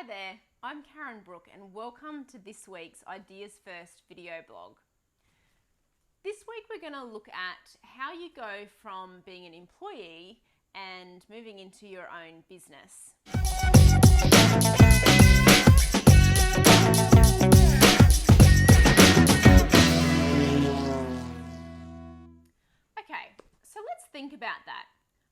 Hi there, I'm Karen Brook and welcome to this week's Ideas First video blog. This week we're going to look at how you go from being an employee and moving into your own business. Okay, so let's think about that.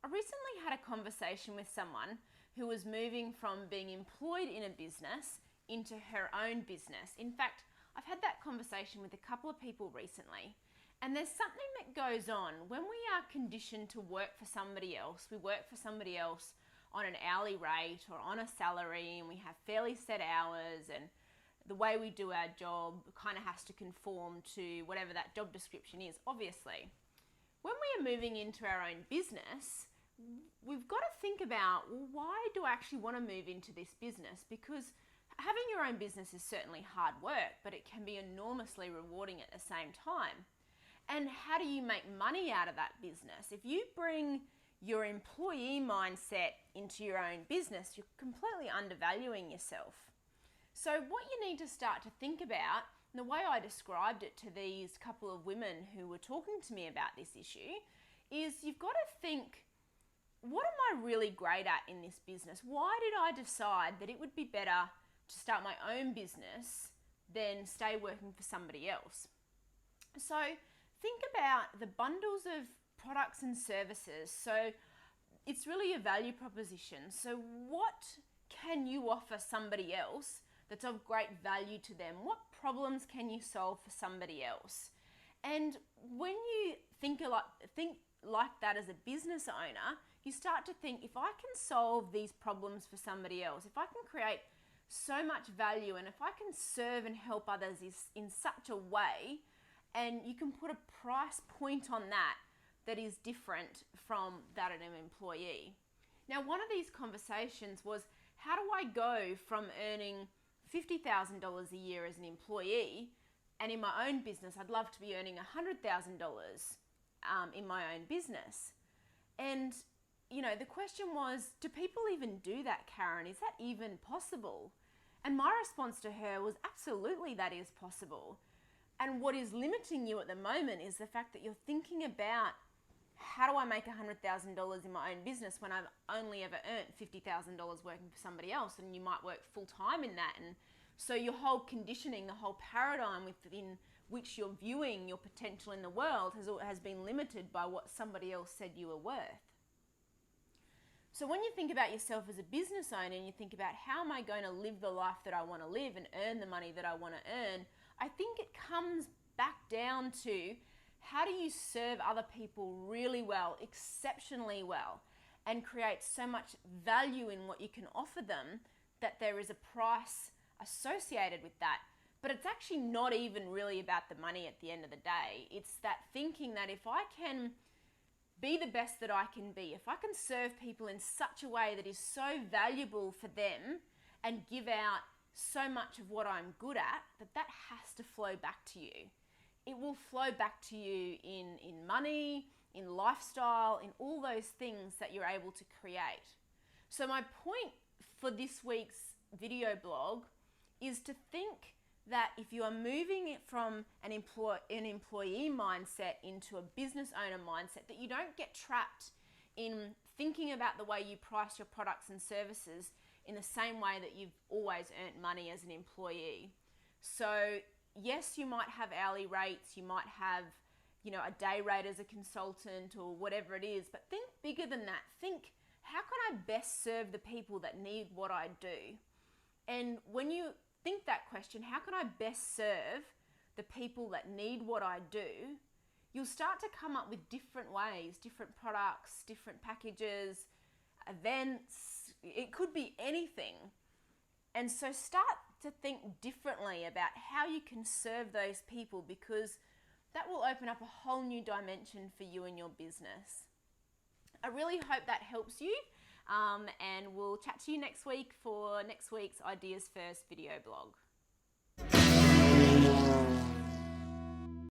I recently had a conversation with someone who was moving from being employed in a business into her own business. In fact, I've had that conversation with a couple of people recently, and there's something that goes on when we are conditioned to work for somebody else. We work for somebody else on an hourly rate or on a salary, and we have fairly set hours, and the way we do our job kind of has to conform to whatever that job description is, obviously. When we are moving into our own business, we've got to think about, well, why do I actually want to move into this business? Because having your own business is certainly hard work, but it can be enormously rewarding at the same time. And how do you make money out of that business? If you bring your employee mindset into your own business, you're completely undervaluing yourself. So what you need to start to think about, and the way I described it to these couple of women who were talking to me about this issue, is you've got to think, what am I really great at in this business? Why did I decide that it would be better to start my own business than stay working for somebody else? So think about the bundles of products and services. So it's really a value proposition. So what can you offer somebody else that's of great value to them? What problems can you solve for somebody else? And when you think like that as a business owner, you start to think, if I can solve these problems for somebody else, if I can create so much value, and if I can serve and help others in such a way, and you can put a price point on that is different from that of an employee. Now, one of these conversations was, how do I go from earning $50,000 a year as an employee, and in my own business, I'd love to be earning $100,000 in my own business? And the question was, do people even do that, Karen? Is that even possible? And my response to her was, absolutely, that is possible. And what is limiting you at the moment is the fact that you're thinking about, how do I make $100,000 in my own business when I've only ever earned $50,000 working for somebody else, and you might work full time in that. And so your whole conditioning, the whole paradigm within which you're viewing your potential in the world has been limited by what somebody else said you were worth. So when you think about yourself as a business owner and you think about, how am I going to live the life that I want to live and earn the money that I want to earn, I think it comes back down to, how do you serve other people really well, exceptionally well, and create so much value in what you can offer them that there is a price associated with that. But it's actually not even really about the money at the end of the day. It's that thinking that if I can be the best that I can be, if I can serve people in such a way that is so valuable for them and give out so much of what I'm good at, that has to flow back to you. It will flow back to you in money, in lifestyle, in all those things that you're able to create. So my point for this week's video blog is to think that if you are moving it from an employee mindset into a business owner mindset, that you don't get trapped in thinking about the way you price your products and services in the same way that you've always earned money as an employee. So yes, you might have hourly rates, you might have, a day rate as a consultant or whatever it is, but think bigger than that. Think, how can I best serve the people that need what I do? And when you think that question, how can I best serve the people that need what I do, you'll start to come up with different ways, different products, different packages, events. It could be anything. And so start to think differently about how you can serve those people, because that will open up a whole new dimension for you and your business. I really hope that helps you. And we'll chat to you next week for next week's Ideas First video blog.